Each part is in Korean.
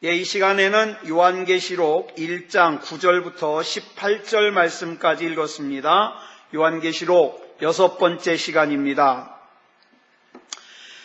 이 시간에는 요한계시록 1장 9절부터 18절 말씀까지 읽었습니다. 요한계시록 6번째 시간입니다.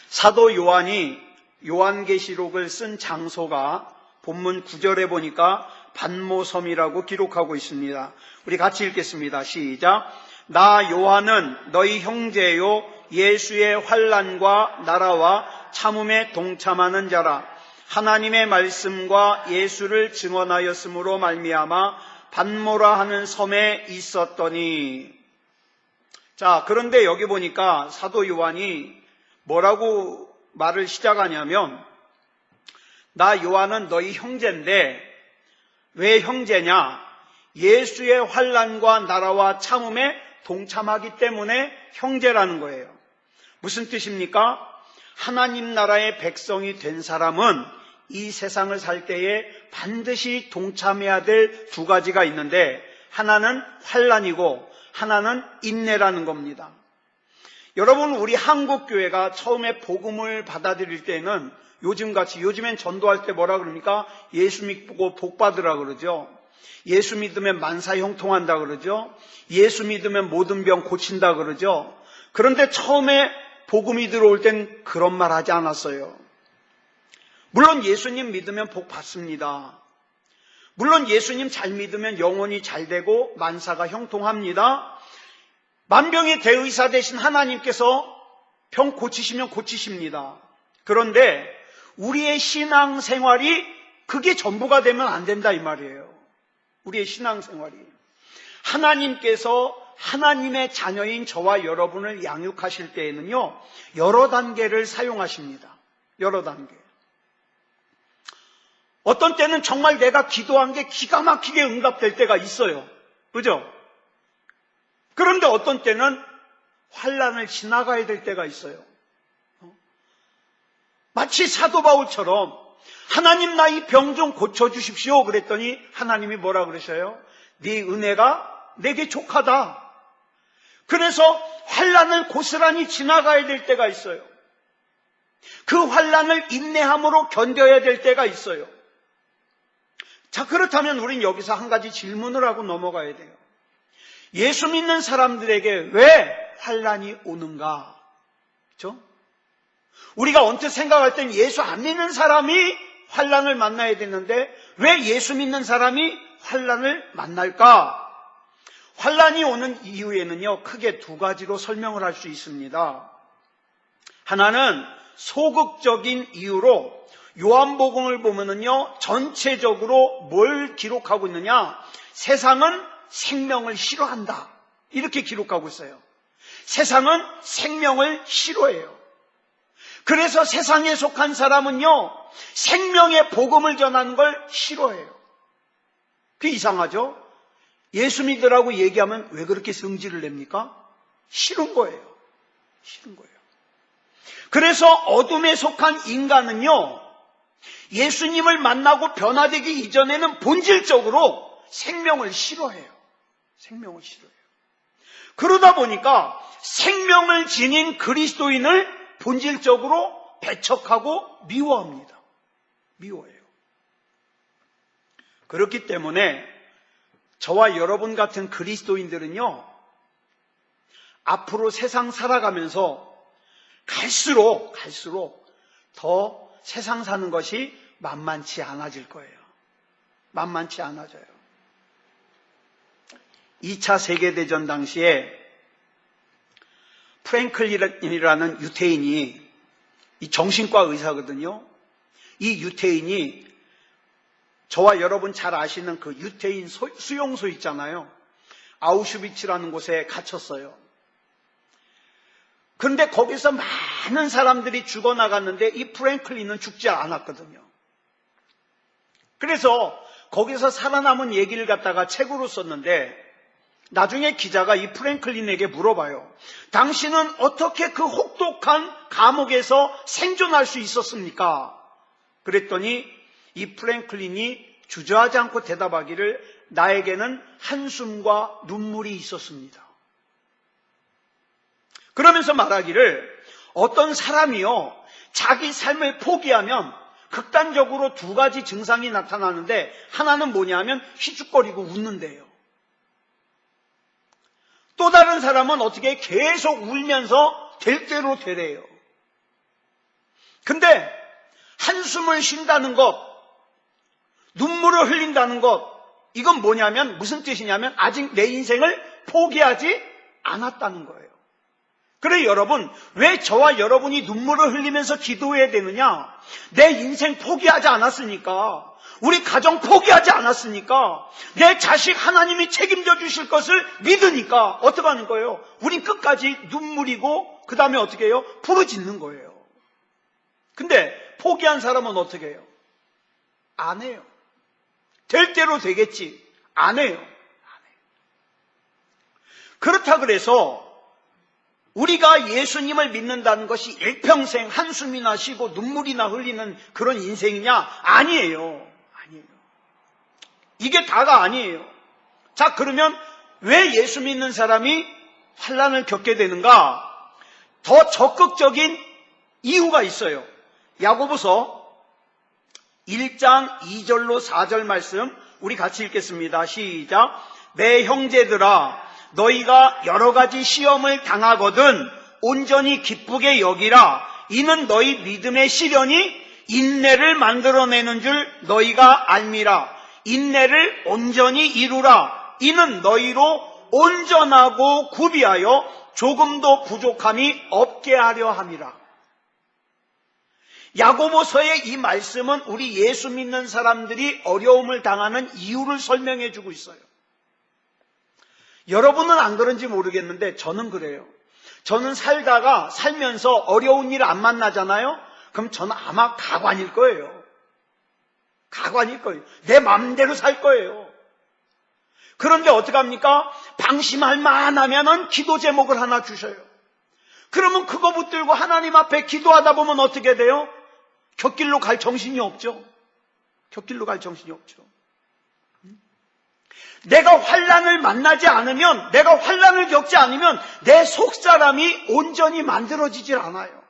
사도 요한이 요한계시록을 쓴 장소가 본문 9절에 보니까 반모섬이라고 기록하고 있습니다. 우리 같이 읽겠습니다. 시작. 나 요한은 너희 형제요 예수의 환난과 나라와 참음에 동참하는 자라. 하나님의 말씀과 예수를 증언하였으므로 말미암아 반모라 하는 섬에 있었더니. 자, 그런데 여기 보니까 사도 요한이 뭐라고 말을 시작하냐면, 나 요한은 너희 형제인데 왜 형제냐? 예수의 환난과 나라와 참음에 동참하기 때문에 형제라는 거예요. 무슨 뜻입니까? 하나님 나라의 백성이 된 사람은 이 세상을 살 때에 반드시 동참해야 될 두 가지가 있는데, 하나는 환난이고 하나는 인내라는 겁니다. 여러분, 우리 한국교회가 처음에 복음을 받아들일 때는 요즘엔 전도할 때 뭐라 그럽니까? 예수 믿고 복 받으라 그러죠. 예수 믿으면 만사 형통한다 그러죠. 예수 믿으면 모든 병 고친다 그러죠. 그런데 처음에 복음이 들어올 땐 그런 말 하지 않았어요. 물론 예수님 믿으면 복 받습니다. 물론 예수님 잘 믿으면 영혼이 잘 되고 만사가 형통합니다. 만병의 대의사 되신 하나님께서 병 고치시면 고치십니다. 그런데 우리의 신앙생활이 그게 전부가 되면 안 된다 이 말이에요. 우리의 신앙생활이. 하나님께서 하나님의 자녀인 저와 여러분을 양육하실 때에는요, 여러 단계를 사용하십니다. 여러 단계. 어떤 때는 정말 내가 기도한 게 기가 막히게 응답될 때가 있어요. 그죠? 그런데 어떤 때는 환난을 지나가야 될 때가 있어요. 마치 사도 바울처럼 하나님 나 이 병 좀 고쳐주십시오 그랬더니 하나님이 뭐라 그러셔요? 네 은혜가 내게 족하다. 그래서 환난을 고스란히 지나가야 될 때가 있어요. 그 환난을 인내함으로 견뎌야 될 때가 있어요. 자, 그렇다면 우린 여기서 한 가지 질문을 하고 넘어가야 돼요. 예수 믿는 사람들에게 왜 환난이 오는가? 그렇죠? 우리가 언뜻 생각할 땐 예수 안 믿는 사람이 환난을 만나야 되는데 왜 예수 믿는 사람이 환난을 만날까? 환난이 오는 이유에는요, 크게 두 가지로 설명을 할 수 있습니다. 하나는 소극적인 이유로 요한복음을 보면은요, 전체적으로 뭘 기록하고 있느냐? 세상은 생명을 싫어한다. 이렇게 기록하고 있어요. 세상은 생명을 싫어해요. 그래서 세상에 속한 사람은요, 생명의 복음을 전하는 걸 싫어해요. 그게 이상하죠? 예수 믿으라고 얘기하면 왜 그렇게 성질을 냅니까? 싫은 거예요. 싫은 거예요. 그래서 어둠에 속한 인간은요, 예수님을 만나고 변화되기 이전에는 본질적으로 생명을 싫어해요. 생명을 싫어해요. 그러다 보니까 생명을 지닌 그리스도인을 본질적으로 배척하고 미워합니다. 미워해요. 그렇기 때문에 저와 여러분 같은 그리스도인들은요, 앞으로 세상 살아가면서 갈수록 더 세상 사는 것이 만만치 않아질 거예요. 만만치 않아져요. 2차 세계대전 당시에 프랭클린이라는 유태인이, 이 정신과 의사거든요. 이 유태인이 저와 여러분 잘 아시는 그 유태인 수용소 있잖아요. 아우슈비츠라는 곳에 갇혔어요. 그런데 거기서 많은 사람들이 죽어나갔는데 이 프랭클린은 죽지 않았거든요. 그래서 거기서 살아남은 얘기를 갖다가 책으로 썼는데, 나중에 기자가 이 프랭클린에게 물어봐요. 당신은 어떻게 그 혹독한 감옥에서 생존할 수 있었습니까? 그랬더니 이 프랭클린이 주저하지 않고 대답하기를, 나에게는 한숨과 눈물이 있었습니다. 그러면서 말하기를, 어떤 사람이요, 자기 삶을 포기하면 극단적으로 두 가지 증상이 나타나는데, 하나는 뭐냐면 희죽거리고 웃는데요. 또 다른 사람은 어떻게 계속 울면서 될 대로 되래요. 근데 한숨을 쉰다는 것, 눈물을 흘린다는 것, 이건 뭐냐면 무슨 뜻이냐면 아직 내 인생을 포기하지 않았다는 거예요. 그래 여러분, 왜 저와 여러분이 눈물을 흘리면서 기도해야 되느냐? 내 인생 포기하지 않았으니까, 우리 가정 포기하지 않았으니까, 내 자식 하나님이 책임져 주실 것을 믿으니까 어떻게 하는 거예요? 우린 끝까지 눈물이고 그 다음에 어떻게 해요? 부르짖는 거예요. 근데 포기한 사람은 어떻게 해요? 안 해요. 될 대로 되겠지. 안 해요. 그렇다 그래서 우리가 예수님을 믿는다는 것이 일평생 한숨이나 쉬고 눈물이나 흘리는 그런 인생이냐? 아니에요. 아니에요. 이게 다가 아니에요. 자, 그러면 왜 예수 믿는 사람이 환난을 겪게 되는가? 더 적극적인 이유가 있어요. 야고보서 1장 2절로 4절 말씀 우리 같이 읽겠습니다. 시작. 내 형제들아, 너희가 여러 가지 시험을 당하거든 온전히 기쁘게 여기라. 이는 너희 믿음의 시련이 인내를 만들어내는 줄 너희가 알미라. 인내를 온전히 이루라. 이는 너희로 온전하고 구비하여 조금도 부족함이 없게 하려 함이라. 야고보서의 이 말씀은 우리 예수 믿는 사람들이 어려움을 당하는 이유를 설명해 주고 있어요. 여러분은 안 그런지 모르겠는데 저는 그래요. 저는 살면서 어려운 일 안 만나잖아요? 그럼 저는 아마 가관일 거예요. 가관일 거예요. 내 마음대로 살 거예요. 그런데 어떡합니까? 방심할 만하면은 기도 제목을 하나 주셔요. 그러면 그거 붙들고 하나님 앞에 기도하다 보면 어떻게 돼요? 곁길로 갈 정신이 없죠. 곁길로 갈 정신이 없죠. 내가 환난을 만나지 않으면, 내가 환난을 겪지 않으면 내 속사람이 온전히 만들어지질 않아요.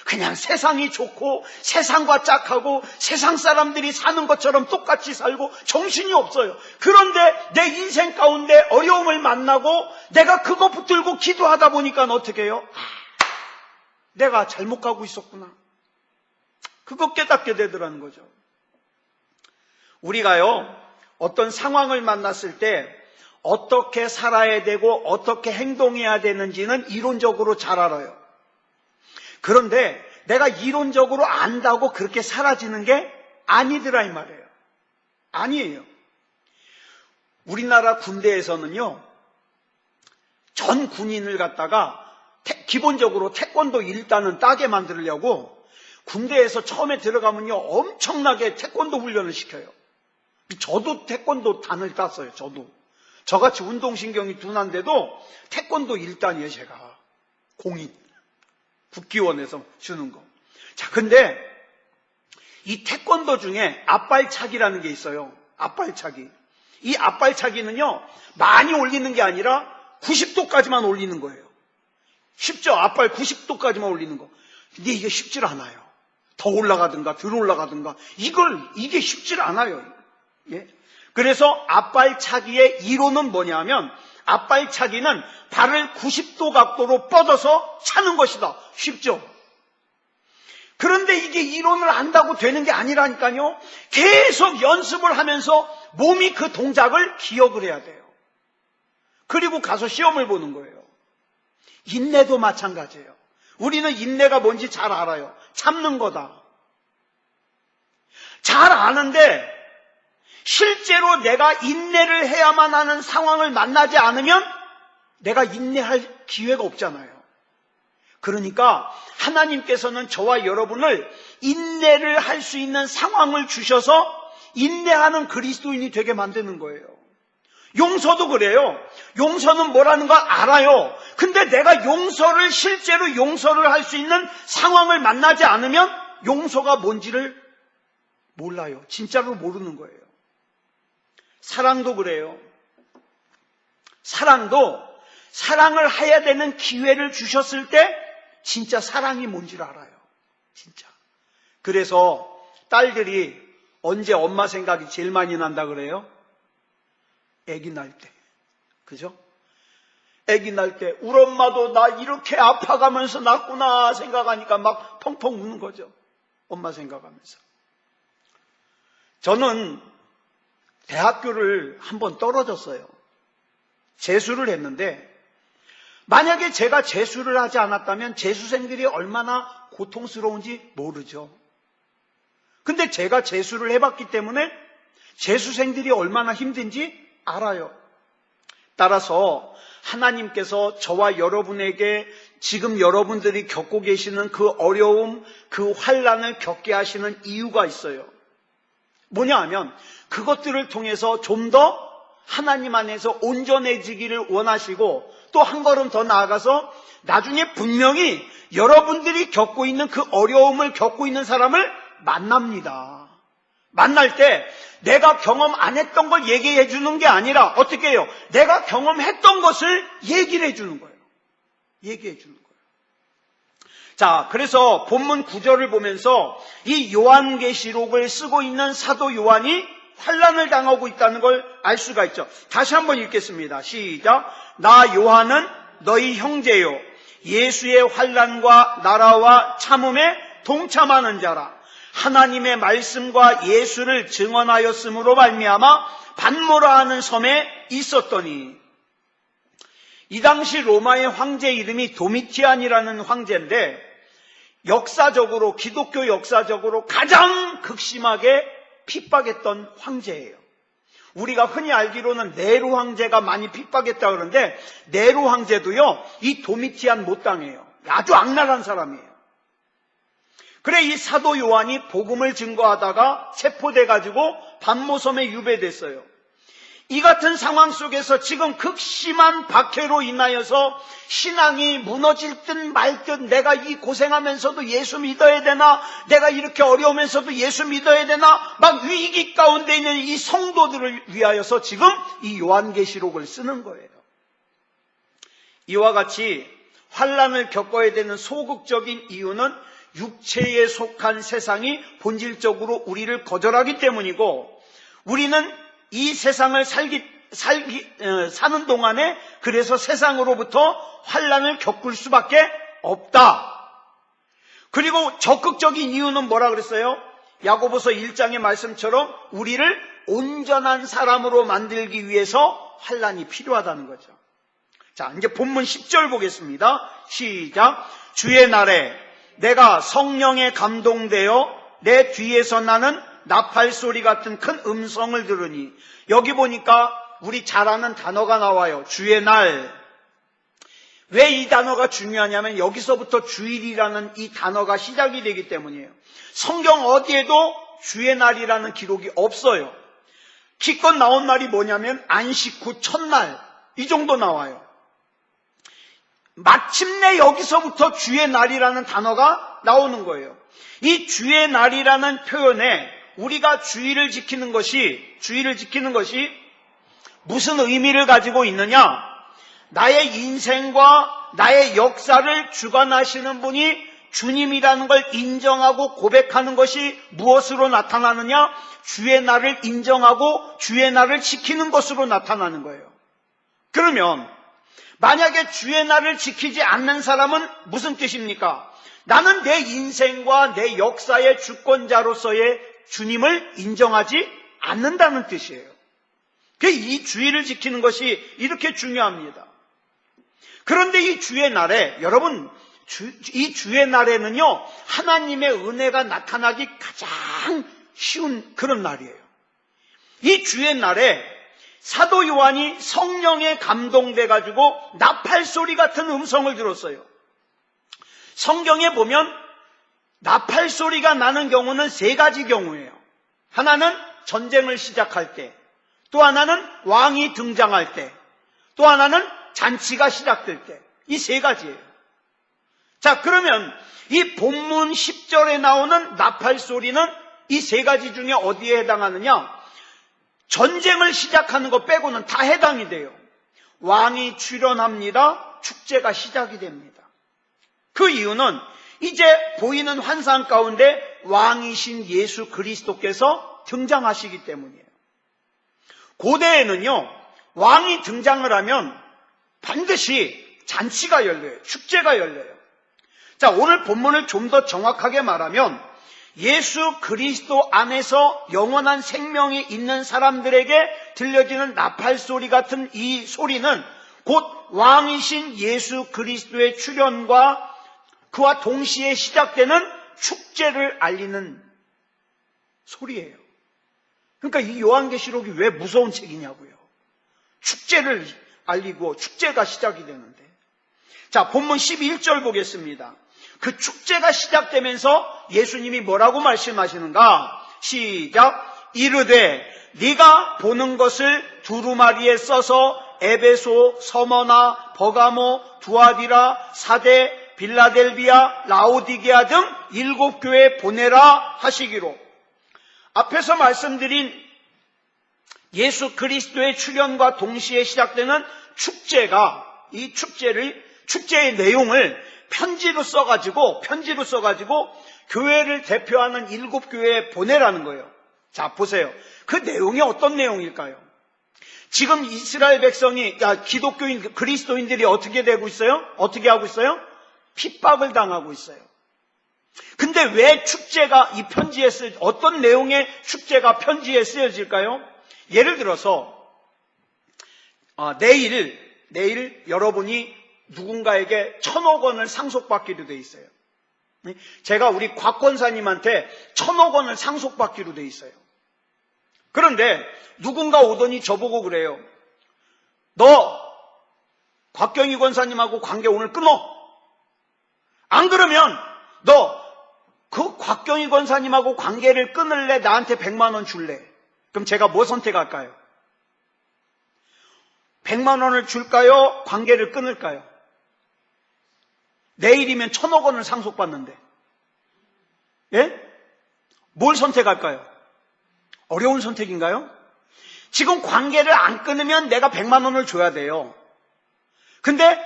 그냥 세상이 좋고 세상과 짝하고 세상 사람들이 사는 것처럼 똑같이 살고 정신이 없어요. 그런데 내 인생 가운데 어려움을 만나고 내가 그거 붙들고 기도하다 보니까 어떻게 해요? 내가 잘못 가고 있었구나. 그거 깨닫게 되더라는 거죠. 우리가요, 어떤 상황을 만났을 때 어떻게 살아야 되고 어떻게 행동해야 되는지는 이론적으로 잘 알아요. 그런데 내가 이론적으로 안다고 그렇게 사라지는 게 아니더라 이 말이에요. 아니에요. 우리나라 군대에서는요, 전 군인을 갖다가 기본적으로 태권도 1단은 따게 만들려고 군대에서 처음에 들어가면요 엄청나게 태권도 훈련을 시켜요. 저도 태권도 단을 땄어요. 저같이 운동신경이 둔한데도 태권도 1단이에요. 제가 공인 국기원에서 주는 거. 자, 근데 이 태권도 중에 앞발차기라는 게 있어요. 앞발차기. 이 앞발차기는요 많이 올리는 게 아니라 90도까지만 올리는 거예요. 쉽죠? 앞발 90도까지만 올리는 거. 근데 이게 쉽질 않아요. 더 올라가든가 덜 올라가든가 이게 쉽질 않아요. 예? 그래서 앞발차기의 이론은 뭐냐면, 앞발차기는 발을 90도 각도로 뻗어서 차는 것이다. 쉽죠? 그런데 이게 이론을 안다고 되는 게 아니라니까요. 계속 연습을 하면서 몸이 그 동작을 기억을 해야 돼요. 그리고 가서 시험을 보는 거예요. 인내도 마찬가지예요. 우리는 인내가 뭔지 잘 알아요. 참는 거다. 잘 아는데 실제로 내가 인내를 해야만 하는 상황을 만나지 않으면 내가 인내할 기회가 없잖아요. 그러니까 하나님께서는 저와 여러분을 인내를 할 수 있는 상황을 주셔서 인내하는 그리스도인이 되게 만드는 거예요. 용서도 그래요. 용서는 뭐라는 걸 알아요. 근데 내가 실제로 용서를 할 수 있는 상황을 만나지 않으면 용서가 뭔지를 몰라요. 진짜로 모르는 거예요. 사랑도 그래요. 사랑도 사랑을 해야 되는 기회를 주셨을 때 진짜 사랑이 뭔지를 알아요. 진짜. 그래서 딸들이 언제 엄마 생각이 제일 많이 난다 그래요? 아기 날 때. 그죠? 아기 날 때 우리 엄마도 나 이렇게 아파가면서 낳구나 생각하니까 막 펑펑 우는 거죠. 엄마 생각하면서. 저는 대학교를 한번 떨어졌어요. 재수를 했는데 만약에 제가 재수를 하지 않았다면 재수생들이 얼마나 고통스러운지 모르죠. 근데 제가 재수를 해봤기 때문에 재수생들이 얼마나 힘든지 알아요. 따라서 하나님께서 저와 여러분에게 지금 여러분들이 겪고 계시는 그 어려움, 그 환난을 겪게 하시는 이유가 있어요. 뭐냐 하면 그것들을 통해서 좀 더 하나님 안에서 온전해지기를 원하시고 또 한 걸음 더 나아가서 나중에 분명히 여러분들이 겪고 있는 그 어려움을 겪고 있는 사람을 만납니다. 만날 때 내가 경험 안 했던 걸 얘기해 주는 게 아니라 어떻게 해요? 내가 경험했던 것을 얘기를 해 주는 거예요. 얘기해 주는 거예요. 자, 그래서 본문 9절을 보면서 이 요한계시록을 쓰고 있는 사도 요한이 환난을 당하고 있다는 걸 알 수가 있죠. 다시 한번 읽겠습니다. 시작. 나 요한은 너희 형제요 예수의 환난과 나라와 참음에 동참하는 자라. 하나님의 말씀과 예수를 증언하였으므로 말미암아 반모라 하는 섬에 있었더니, 이 당시 로마의 황제 이름이 도미티안이라는 황제인데 역사적으로 기독교 역사적으로 가장 극심하게 핍박했던 황제예요. 우리가 흔히 알기로는 네로 황제가 많이 핍박했다 그러는데 네로 황제도요 이 도미티안 못 당해요. 아주 악랄한 사람이에요. 그래 이 사도 요한이 복음을 증거하다가 체포돼 가지고 반모섬에 유배됐어요. 이 같은 상황 속에서 지금 극심한 박해로 인하여서 신앙이 무너질 듯 말 듯, 내가 이 고생하면서도 예수 믿어야 되나, 내가 이렇게 어려우면서도 예수 믿어야 되나, 막 위기 가운데 있는 이 성도들을 위하여서 지금 이 요한계시록을 쓰는 거예요. 이와 같이 환난을 겪어야 되는 소극적인 이유는 육체에 속한 세상이 본질적으로 우리를 거절하기 때문이고, 우리는 이 세상을 사는 동안에 그래서 세상으로부터 환난을 겪을 수밖에 없다. 그리고 적극적인 이유는 뭐라 그랬어요? 야고보서 1장의 말씀처럼 우리를 온전한 사람으로 만들기 위해서 환난이 필요하다는 거죠. 자, 이제 본문 10절 보겠습니다. 시작. 주의 날에 내가 성령에 감동되어 내 뒤에서 나는 나팔 소리 같은 큰 음성을 들으니, 여기 보니까 우리 잘 아는 단어가 나와요. 주의 날. 왜 이 단어가 중요하냐면 여기서부터 주일이라는 이 단어가 시작이 되기 때문이에요. 성경 어디에도 주의 날이라는 기록이 없어요. 기껏 나온 날이 뭐냐면 안식 후 첫날, 이 정도 나와요. 마침내 여기서부터 주의 날이라는 단어가 나오는 거예요. 이 주의 날이라는 표현에 우리가 주일을 지키는 것이 무슨 의미를 가지고 있느냐? 나의 인생과 나의 역사를 주관하시는 분이 주님이라는 걸 인정하고 고백하는 것이 무엇으로 나타나느냐? 주의 날을 인정하고 주의 날을 지키는 것으로 나타나는 거예요. 그러면 만약에 주의 날을 지키지 않는 사람은 무슨 뜻입니까? 나는 내 인생과 내 역사의 주권자로서의 주님을 인정하지 않는다는 뜻이에요. 이 주일을 지키는 것이 이렇게 중요합니다. 그런데 이 주의 날에, 여러분, 이 주의 날에는요, 하나님의 은혜가 나타나기 가장 쉬운 그런 날이에요. 이 주의 날에 사도 요한이 성령에 감동돼가지고 나팔 소리 같은 음성을 들었어요. 성경에 보면 나팔 소리가 나는 경우는 세 가지 경우예요. 하나는 전쟁을 시작할 때, 또 하나는 왕이 등장할 때, 또 하나는 잔치가 시작될 때. 이 세 가지예요. 자, 그러면 이 본문 10절에 나오는 나팔 소리는 이 세 가지 중에 어디에 해당하느냐? 전쟁을 시작하는 것 빼고는 다 해당이 돼요. 왕이 출현합니다. 축제가 시작이 됩니다. 그 이유는 이제 보이는 환상 가운데 왕이신 예수 그리스도께서 등장하시기 때문이에요. 고대에는요, 왕이 등장을 하면 반드시 잔치가 열려요. 축제가 열려요. 자, 오늘 본문을 좀 더 정확하게 말하면 예수 그리스도 안에서 영원한 생명이 있는 사람들에게 들려지는 나팔 소리 같은 이 소리는 곧 왕이신 예수 그리스도의 출현과 그와 동시에 시작되는 축제를 알리는 소리예요. 그러니까 이 요한계시록이 왜 무서운 책이냐고요. 축제를 알리고 축제가 시작이 되는데. 자, 본문 11절 보겠습니다. 그 축제가 시작되면서 예수님이 뭐라고 말씀하시는가? 시작. 이르되 네가 보는 것을 두루마리에 써서 에베소, 서머나, 버가모, 두아디라, 사데, 빌라델비아, 라오디게아 등 7교회에 보내라 하시기로. 앞에서 말씀드린 예수 그리스도의 출현과 동시에 시작되는 축제가, 이 축제의 내용을 편지로 써가지고 교회를 대표하는 7교회에 보내라는 거예요. 자, 보세요. 그 내용이 어떤 내용일까요? 지금 이스라엘 백성이, 기독교인, 그리스도인들이 어떻게 되고 있어요? 어떻게 하고 있어요? 핍박을 당하고 있어요. 근데 왜 축제가 이 편지에 어떤 내용의 축제가 편지에 쓰여질까요? 예를 들어서, 내일 여러분이 누군가에게 1,000억 원을 상속받기로 돼 있어요. 제가 우리 곽 권사님한테 1,000억 원을 상속받기로 돼 있어요. 그런데 누군가 오더니 저보고 그래요. 너 곽경희 권사님하고 관계 오늘 끊어. 안 그러면 너 그 곽경희 권사님하고 관계를 끊을래? 나한테 100만 원 줄래? 그럼 제가 뭐 선택할까요? 100만 원을 줄까요? 관계를 끊을까요? 내일이면 1,000억 원을 상속받는데. 예? 뭘 선택할까요? 어려운 선택인가요? 지금 관계를 안 끊으면 내가 100만 원을 줘야 돼요. 근데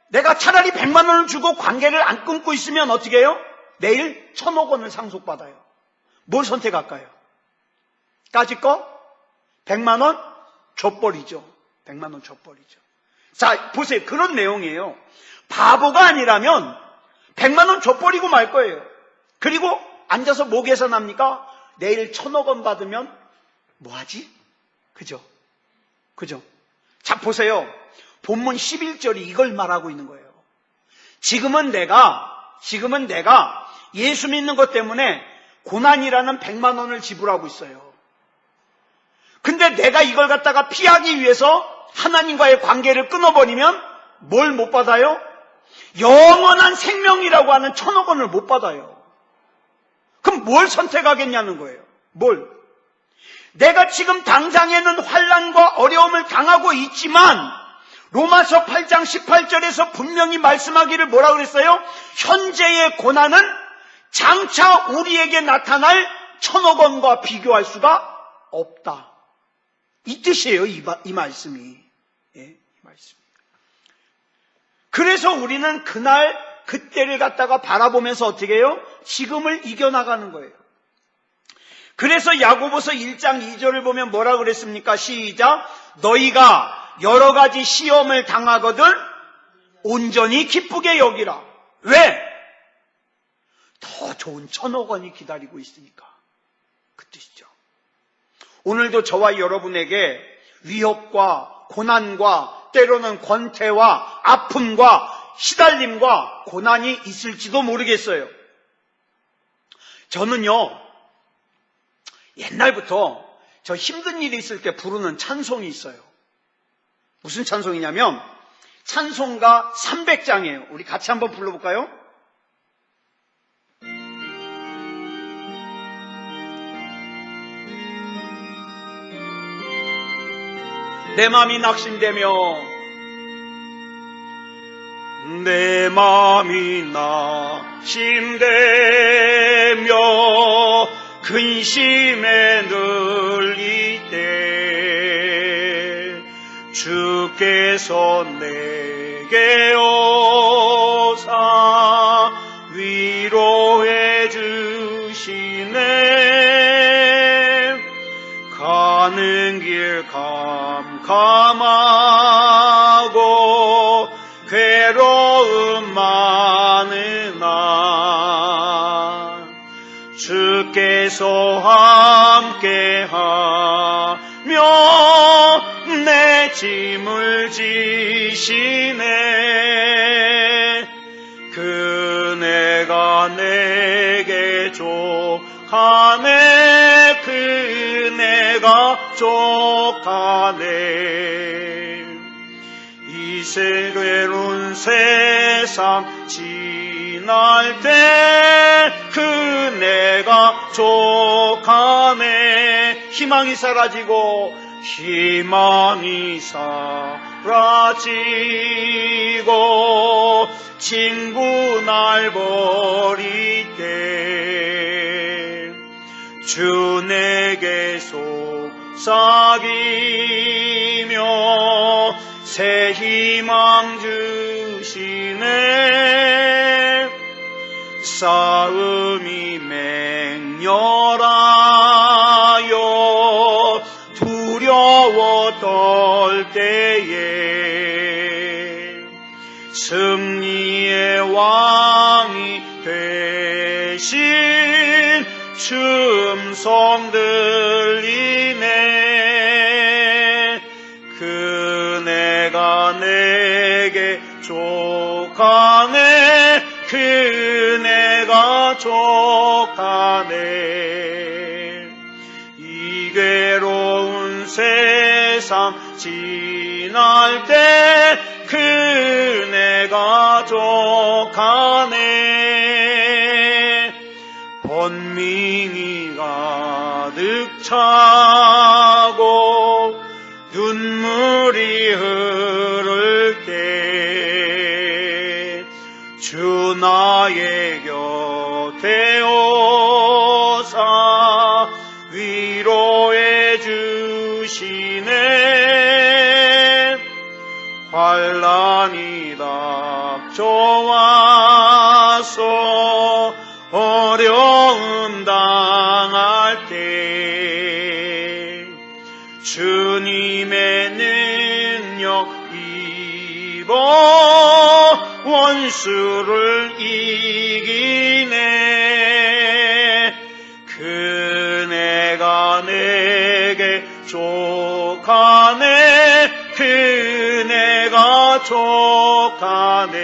내가 차라리 100만 원을 주고 관계를 안 끊고 있으면 어떻게 해요? 내일 1,000억 원을 상속받아요. 뭘 선택할까요? 까짓 거? 100만 원? 줘버리죠. 100만 원 줘버리죠. 자, 보세요. 그런 내용이에요. 바보가 아니라면 100만 원 줘버리고 말 거예요. 그리고 앉아서 뭐 계산합니까? 내일 1,000억 원 받으면 뭐하지? 그죠? 자, 보세요. 본문 11절이 이걸 말하고 있는 거예요. 지금은 내가 예수 믿는 것 때문에 고난이라는 100만 원을 지불하고 있어요. 근데 내가 이걸 갖다가 피하기 위해서 하나님과의 관계를 끊어버리면 뭘 못 받아요? 영원한 생명이라고 하는 1,000억 원을 못 받아요. 그럼 뭘 선택하겠냐는 거예요. 뭘? 내가 지금 당장에는 환난과 어려움을 당하고 있지만 로마서 8장 18절에서 분명히 말씀하기를 뭐라 그랬어요? 현재의 고난은 장차 우리에게 나타날 1,000억 원과 비교할 수가 없다. 이 뜻이에요. 이 말씀이. 예, 이 말씀. 그래서 우리는 그때를 갖다가 바라보면서 어떻게 해요? 지금을 이겨나가는 거예요. 그래서 야고보서 1장 2절을 보면 뭐라 그랬습니까? 시작. 너희가 여러 가지 시험을 당하거든 온전히 기쁘게 여기라. 왜? 더 좋은 1,000억 원이 기다리고 있으니까. 그 뜻이죠. 오늘도 저와 여러분에게 위협과 고난과 때로는 권태와 아픔과 시달림과 고난이 있을지도 모르겠어요. 저는요, 옛날부터 저 힘든 일이 있을 때 부르는 찬송이 있어요. 무슨 찬송이냐면 찬송가 300장이에요. 우리 같이 한번 불러볼까요? 내 마음이 낙심되며 내 마음이 낙심되며 근심에 눌릴 때 주께서 내게 오사 위로해 주시 가는 길 캄캄하고 괴로움 많으나 주께서 함께하며 내 짐을 지시네. 그네가 내게 족하네. 그네가 족하네. 이 괴로운 세상 지날 때 그네가 족하네. 희망이 사라지고 친구 날 버릴 때 주 내게 속삭이며 새 희망 주시네. 싸움이 맹렬하여 두려워 떨 때에 승리의 왕이 되신 주 음성 들리네. 그네가 내게 족하네. 그네가 족하네. 이 괴로운 세상 지날 때 그네가 족하네. 번민이 가득 차고 눈물이 흐를 때 주 나의 곁에 오사 위로해 주시네. 환난이 닥쳐와서 어려움 당할 때 주님의 능력 입어 원수를 이기네. 그네가 내게 족하네. 그네가 족하네.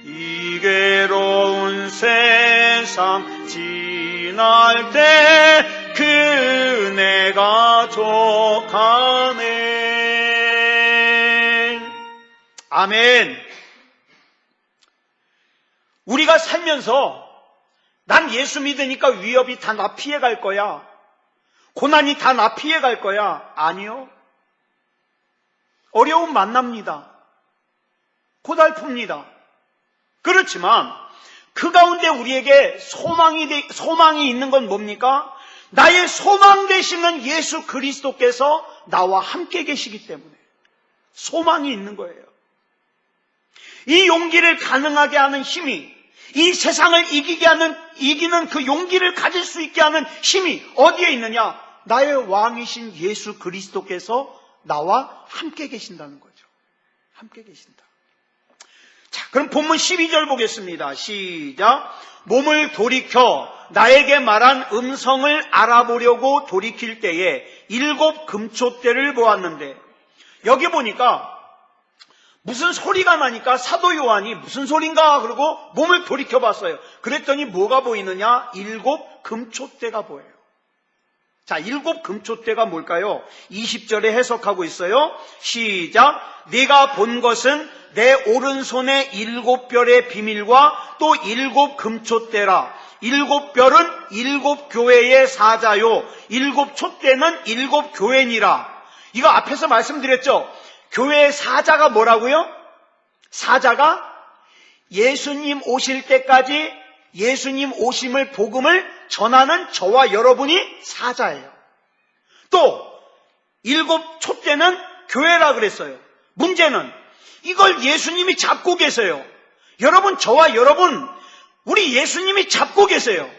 이 괴로운 세상 지날 때 그네가 족하네. 아멘. 우리가 살면서 난 예수 믿으니까 위협이 다 나 피해갈 거야, 고난이 다 나 피해갈 거야. 아니요. 어려움 만납니다. 고달픕니다. 그렇지만 그 가운데 우리에게 소망이 있는 건 뭡니까? 나의 소망 되시는 예수 그리스도께서 나와 함께 계시기 때문에 소망이 있는 거예요. 이 용기를 가능하게 하는 힘이, 이 세상을 이기는 그 용기를 가질 수 있게 하는 힘이 어디에 있느냐? 나의 왕이신 예수 그리스도께서 나와 함께 계신다는 거죠. 함께 계신다. 자, 그럼 본문 12절 보겠습니다. 시작. 몸을 돌이켜 나에게 말한 음성을 알아보려고 돌이킬 때에 7 금초대를 보았는데, 여기 보니까 무슨 소리가 나니까 사도 요한이 무슨 소린가 그러고 몸을 돌이켜 봤어요. 그랬더니 뭐가 보이느냐? 7 금초대가 보여요. 자, 7 금초대가 뭘까요? 20절에 해석하고 있어요. 시작. 네가 본 것은 내 오른손의 7별의 비밀과 또 7 금초대라. 7별은 7 교회의 사자요, 7 촛대는 7 교회니라. 이거 앞에서 말씀드렸죠. 교회의 사자가 뭐라고요? 사자가 예수님 오실 때까지 예수님 오심을 복음을 전하는 저와 여러분이 사자예요. 또 7 촛대는 교회라 그랬어요. 문제는 이걸 예수님이 잡고 계세요. 여러분, 저와 여러분, 우리 예수님이 잡고 계세요.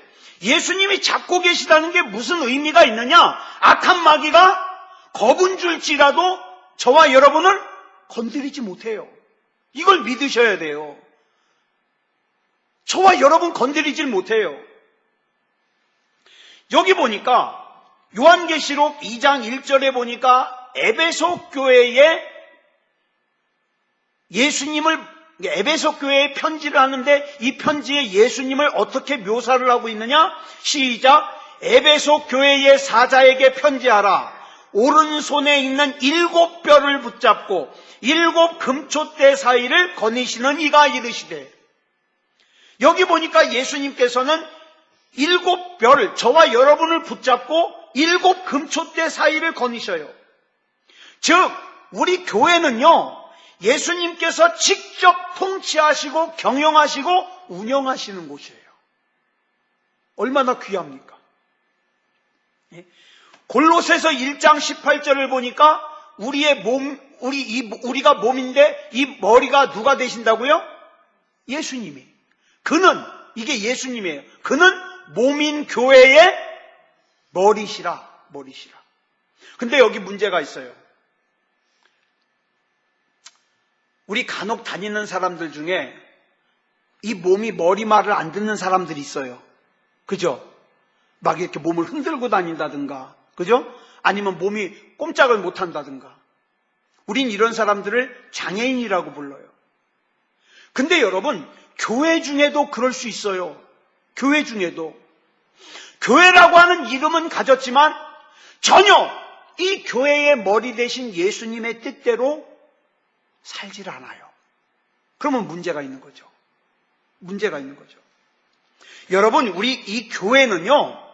예수님이 잡고 계시다는 게 무슨 의미가 있느냐? 악한 마귀가 겁은 줄지라도 저와 여러분을 건드리지 못해요. 이걸 믿으셔야 돼요. 저와 여러분 건드리질 못해요. 여기 보니까 요한계시록 2장 1절에 보니까 에베소 교회에 에베소 교회에 편지를 하는데 이 편지에 예수님을 어떻게 묘사를 하고 있느냐? 시작. 에베소 교회의 사자에게 편지하라. 오른손에 있는 7뼈를 붙잡고 7 금초대 사이를 거니시는 이가 이르시되. 여기 보니까 예수님께서는 7뼈를, 저와 여러분을 붙잡고 7 금초대 사이를 거니셔요. 즉 우리 교회는요, 예수님께서 직접 통치하시고 경영하시고 운영하시는 곳이에요. 얼마나 귀합니까? 골로새서 1장 18절을 보니까 우리가 몸인데 이 머리가 누가 되신다고요? 예수님이. 이게 예수님이에요. 그는 몸인 교회의 머리시라. 근데 여기 문제가 있어요. 우리 간혹 다니는 사람들 중에 이 몸이 머리 말을 안 듣는 사람들이 있어요. 그죠? 막 이렇게 몸을 흔들고 다닌다든가, 그죠? 아니면 몸이 꼼짝을 못 한다든가. 우린 이런 사람들을 장애인이라고 불러요. 근데 여러분, 교회 중에도 그럴 수 있어요. 교회 중에도. 교회라고 하는 이름은 가졌지만 전혀 이 교회의 머리 대신 예수님의 뜻대로 살질 않아요. 그러면 문제가 있는 거죠. 여러분, 우리 이 교회는요,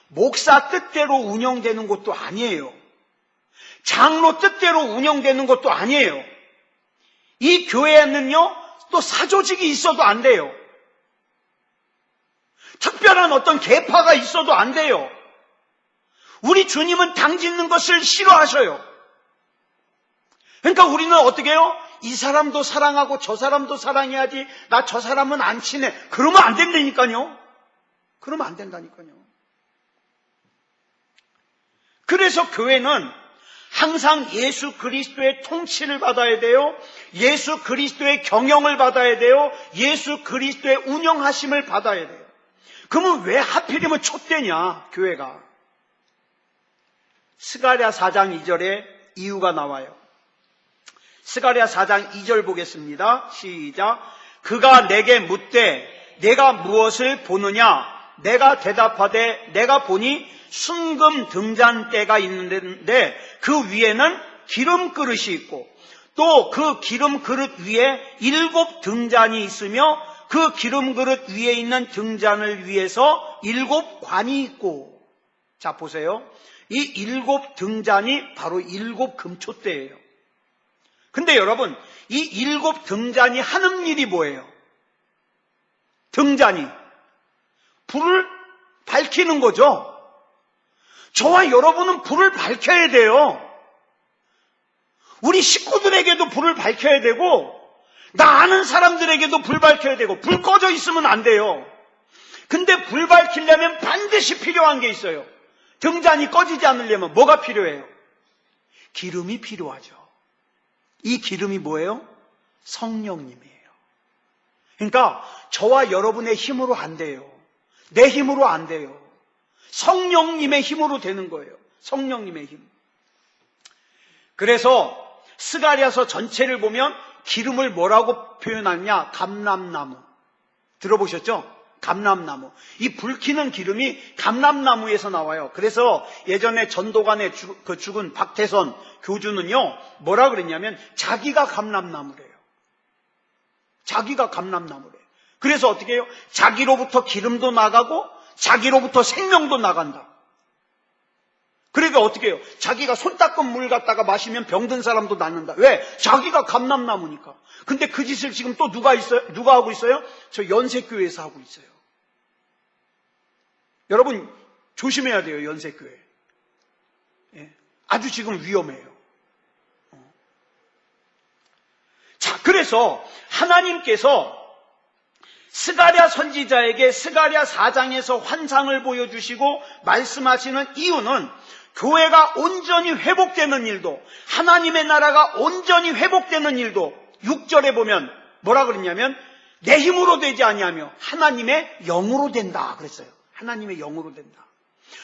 목사 뜻대로 운영되는 것도 아니에요. 장로 뜻대로 운영되는 것도 아니에요. 이 교회는요, 또 사조직이 있어도 안 돼요. 특별한 어떤 계파가 있어도 안 돼요. 우리 주님은 당 짓는 것을 싫어하셔요. 그러니까 우리는 어떻게 해요? 이 사람도 사랑하고 저 사람도 사랑해야지, 나 저 사람은 안 친해. 그러면 안 된다니까요. 그래서 교회는 항상 예수 그리스도의 통치를 받아야 돼요. 예수 그리스도의 경영을 받아야 돼요. 예수 그리스도의 운영하심을 받아야 돼요. 그러면 왜 하필이면 촛대냐, 교회가? 스가랴 4장 2절에 이유가 나와요. 스가랴 4장 2절 보겠습니다. 시작. 그가 내게 묻되 내가 무엇을 보느냐? 내가 대답하되 내가 보니 순금 등잔대가 있는데 그 위에는 기름 그릇이 있고 또 그 기름 그릇 위에 7 등잔이 있으며 그 기름 그릇 위에 있는 등잔을 위해서 7 관이 있고. 자, 보세요. 이 7 등잔이 바로 7 금초대예요. 근데 여러분, 이 7 등잔이 하는 일이 뭐예요? 등잔이 불을 밝히는 거죠. 저와 여러분은 불을 밝혀야 돼요. 우리 식구들에게도 불을 밝혀야 되고, 나 아는 사람들에게도 불 밝혀야 되고, 불 꺼져 있으면 안 돼요. 근데 불 밝히려면 반드시 필요한 게 있어요. 등잔이 꺼지지 않으려면 뭐가 필요해요? 기름이 필요하죠. 이 기름이 뭐예요? 성령님이에요. 그러니까 저와 여러분의 힘으로 안 돼요. 내 힘으로 안 돼요. 성령님의 힘으로 되는 거예요. 성령님의 힘. 그래서 스가랴서 전체를 보면 기름을 뭐라고 표현하냐? 감람나무. 들어보셨죠? 감람나무. 이 불키는 기름이 감람나무에서 나와요. 그래서 예전에 전도관에 죽은 박태선 교주는요, 뭐라 그랬냐면 자기가 감람나무래요. 자기가 감람나무래요. 그래서 어떻게 해요? 자기로부터 기름도 나가고 자기로부터 생명도 나간다. 그러니까 어떻게 해요? 자기가 손 닦은 물 갖다가 마시면 병든 사람도 낫는다. 왜? 자기가 감람나무니까. 근데 그 짓을 지금 또 누가 하고 있어요? 저 연세교회에서 하고 있어요. 여러분 조심해야 돼요. 연세교회. 예. 아주 지금 위험해요. 자, 그래서 하나님께서 스가랴 선지자에게 스가랴 4장에서 환상을 보여주시고 말씀하시는 이유는 교회가 온전히 회복되는 일도, 하나님의 나라가 온전히 회복되는 일도 6절에 보면 뭐라 그랬냐면 내 힘으로 되지 아니하며 하나님의 영으로 된다 그랬어요. 하나님의 영으로 된다.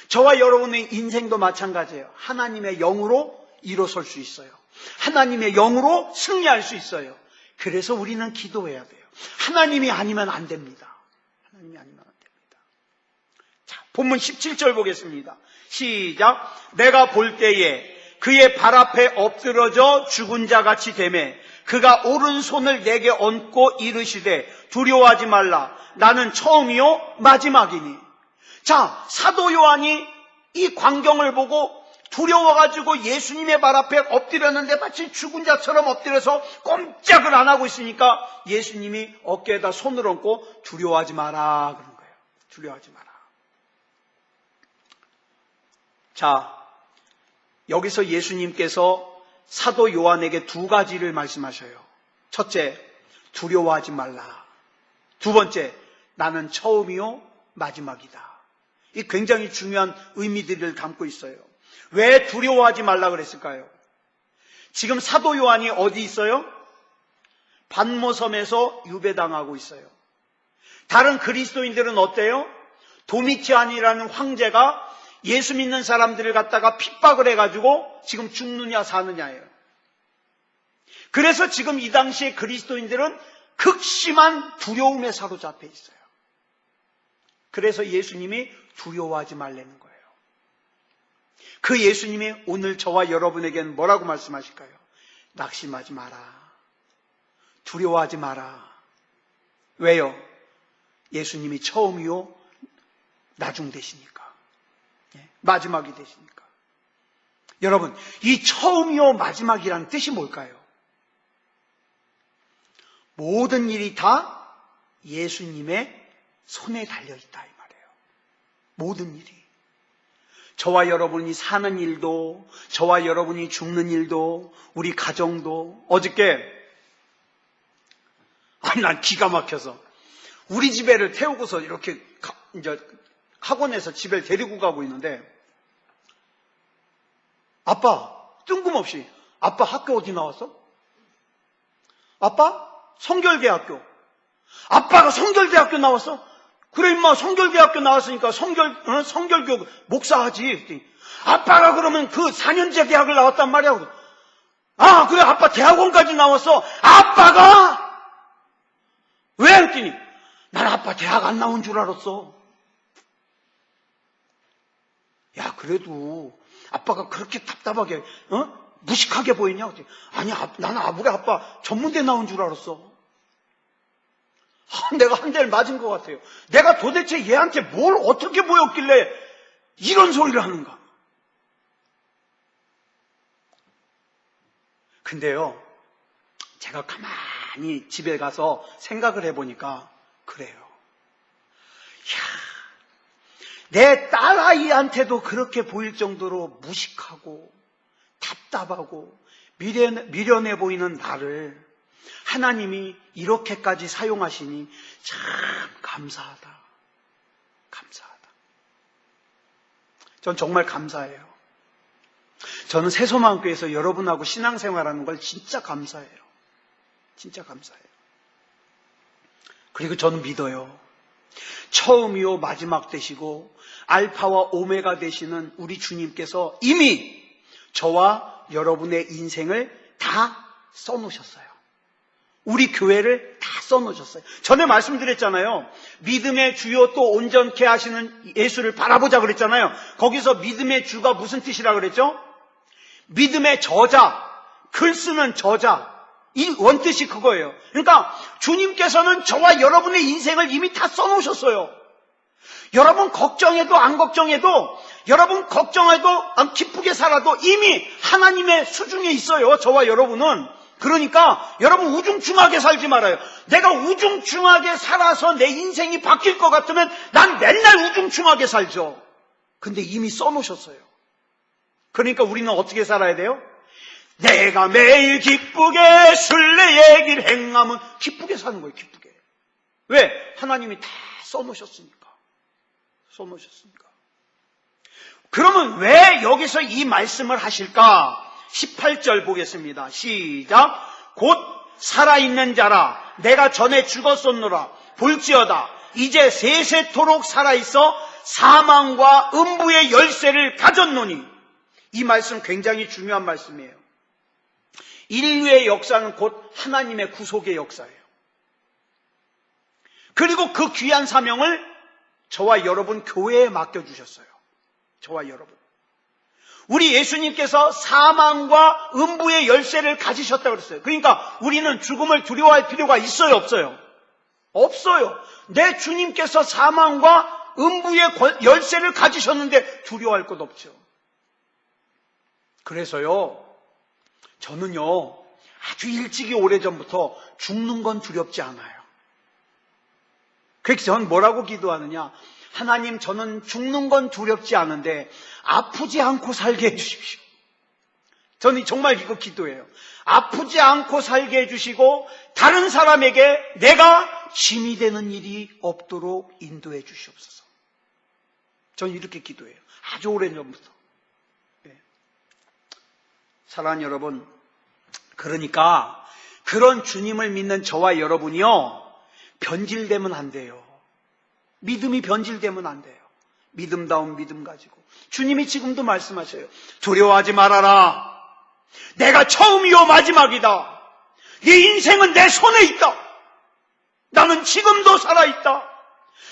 저와 여러분의 인생도 마찬가지예요. 하나님의 영으로 일어설 수 있어요. 하나님의 영으로 승리할 수 있어요. 그래서 우리는 기도해야 돼요. 하나님이 아니면 안 됩니다. 하나님이 아니면 안 됩니다. 자, 본문 17절 보겠습니다. 시작. 내가 볼 때에 그의 발 앞에 엎드러져 죽은 자 같이 되매 그가 오른손을 내게 얹고 이르시되 두려워하지 말라. 나는 처음이요 마지막이니. 자, 사도 요한이 이 광경을 보고 두려워가지고 예수님의 발 앞에 엎드렸는데 마치 죽은 자처럼 엎드려서 꼼짝을 안 하고 있으니까 예수님이 어깨에다 손을 얹고 두려워하지 마라 그런 거예요. 두려워하지 마라. 자, 여기서 예수님께서 사도 요한에게 두 가지를 말씀하셔요. 첫째, 두려워하지 말라. 두 번째, 나는 처음이요 마지막이다. 이 굉장히 중요한 의미들을 담고 있어요. 왜 두려워하지 말라 그랬을까요? 지금 사도 요한이 어디 있어요? 반모섬에서 유배당하고 있어요. 다른 그리스도인들은 어때요? 도미티안이라는 황제가 예수 믿는 사람들을 갖다가 핍박을 해가지고 지금 죽느냐 사느냐예요. 그래서 지금 이 당시에 그리스도인들은 극심한 두려움에 사로잡혀 있어요. 그래서 예수님이 두려워하지 말라는 거예요. 그 예수님이 오늘 저와 여러분에게는 뭐라고 말씀하실까요? 낙심하지 마라. 두려워하지 마라. 왜요? 예수님이 처음이요 나중 되시니까. 마지막이 되시니까. 여러분, 이 처음이요 마지막이라는 뜻이 뭘까요? 모든 일이 다 예수님의 손에 달려있다 이 말이에요. 모든 일이. 저와 여러분이 사는 일도, 저와 여러분이 죽는 일도, 우리 가정도. 어저께 난 기가 막혀서 우리 집애를 태우고서 이렇게 이제 학원에서 집에 데리고 가고 있는데 아빠 뜬금없이 아빠 학교 어디 나왔어? 아빠 성결대학교. 아빠가 성결대학교 나왔어? 그래 임마 성결대학교 나왔으니까 성결교 목사하지. 아빠가 그러면 그 4년제 대학을 나왔단 말이야. 아 그래 아빠 대학원까지 나왔어. 아빠가 왜 했더니 난 아빠 대학 안 나온 줄 알았어. 야 그래도 아빠가 그렇게 답답하게 무식하게 보이냐? 아니 나는 우리 아빠 전문대 나온 줄 알았어. 내가 한 대를 맞은 것 같아요. 내가 도대체 얘한테 뭘 어떻게 보였길래 이런 소리를 하는가? 근데요, 제가 가만히 집에 가서 생각을 해보니까 그래요. 내 딸아이한테도 그렇게 보일 정도로 무식하고 답답하고 미련해 보이는 나를 하나님이 이렇게까지 사용하시니 참 감사하다. 감사하다. 전 정말 감사해요. 저는 새소망교회에서 여러분하고 신앙생활하는 걸 진짜 감사해요. 진짜 감사해요. 그리고 저는 믿어요. 처음이요 마지막 되시고 알파와 오메가 되시는 우리 주님께서 이미 저와 여러분의 인생을 다 써놓으셨어요. 우리 교회를 다 써놓으셨어요. 전에 말씀드렸잖아요. 믿음의 주요 또 온전케 하시는 예수를 바라보자 그랬잖아요. 거기서 믿음의 주가 무슨 뜻이라 그랬죠? 믿음의 저자, 글 쓰는 저자. 이 원뜻이 그거예요. 그러니까 주님께서는 저와 여러분의 인생을 이미 다 써놓으셨어요. 여러분 걱정해도 안 걱정해도, 여러분 걱정해도 안 기쁘게 살아도 이미 하나님의 수중에 있어요. 저와 여러분은. 그러니까 여러분 우중충하게 살지 말아요. 내가 우중충하게 살아서 내 인생이 바뀔 것 같으면 난 맨날 우중충하게 살죠. 근데 이미 써놓으셨어요. 그러니까 우리는 어떻게 살아야 돼요? 내가 매일 기쁘게 순례의 길 행하면 기쁘게 사는 거예요. 기쁘게. 왜? 하나님이 다 써놓으셨으니까. 그러면 왜 여기서 이 말씀을 하실까? 18절 보겠습니다. 시작. 곧 살아있는 자라 내가 전에 죽었었노라. 볼지어다 이제 세세토록 살아있어 사망과 음부의 열쇠를 가졌노니. 이 말씀 굉장히 중요한 말씀이에요. 인류의 역사는 곧 하나님의 구속의 역사예요. 그리고 그 귀한 사명을 저와 여러분 교회에 맡겨주셨어요. 저와 여러분. 우리 예수님께서 사망과 음부의 열쇠를 가지셨다고 그랬어요. 그러니까 우리는 죽음을 두려워할 필요가 있어요, 없어요? 없어요. 내 주님께서 사망과 음부의 열쇠를 가지셨는데 두려워할 것 없죠. 그래서요, 저는요, 아주 일찍이 오래전부터 죽는 건 두렵지 않아요. 그래서 저는 뭐라고 기도하느냐? 하나님, 저는 죽는 건 두렵지 않은데 아프지 않고 살게 해주십시오. 저는 정말 이거 기도해요. 아프지 않고 살게 해주시고 다른 사람에게 내가 짐이 되는 일이 없도록 인도해 주시옵소서. 저는 이렇게 기도해요. 아주 오래전부터. 네. 사랑하는 여러분, 그러니까 그런 주님을 믿는 저와 여러분이요, 변질되면 안 돼요. 믿음이 변질되면 안 돼요. 믿음다운 믿음 가지고. 주님이 지금도 말씀하셔요. 두려워하지 말아라. 내가 처음이요 마지막이다. 네 인생은 내 손에 있다. 나는 지금도 살아있다.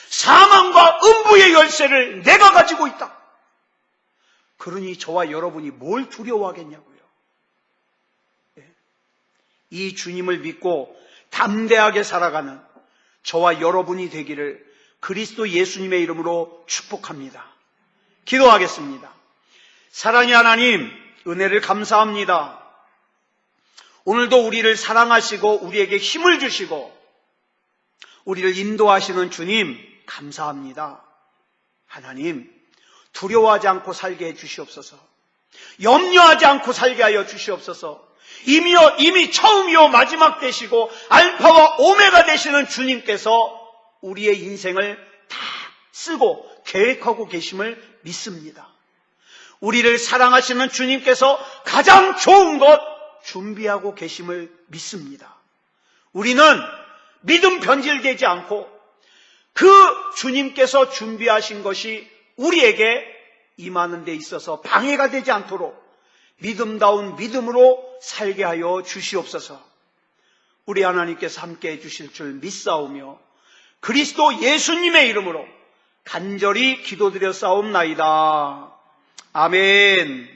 사망과 음부의 열쇠를 내가 가지고 있다. 그러니 저와 여러분이 뭘 두려워하겠냐고요. 이 주님을 믿고 담대하게 살아가는 저와 여러분이 되기를 그리스도 예수님의 이름으로 축복합니다. 기도하겠습니다. 사랑의 하나님, 은혜를 감사합니다. 오늘도 우리를 사랑하시고 우리에게 힘을 주시고 우리를 인도하시는 주님 감사합니다. 하나님, 두려워하지 않고 살게 해 주시옵소서. 염려하지 않고 살게 하여 주시옵소서. 이미 처음이요 마지막 되시고 알파와 오메가 되시는 주님께서 우리의 인생을 다 쓰고 계획하고 계심을 믿습니다. 우리를 사랑하시는 주님께서 가장 좋은 것 준비하고 계심을 믿습니다. 우리는 믿음 변질되지 않고 그 주님께서 준비하신 것이 우리에게 임하는 데 있어서 방해가 되지 않도록 믿음다운 믿음으로 살게 하여 주시옵소서. 우리 하나님께서 함께해 주실 줄 믿사오며 그리스도 예수님의 이름으로 간절히 기도드려 싸움나이다. 아멘.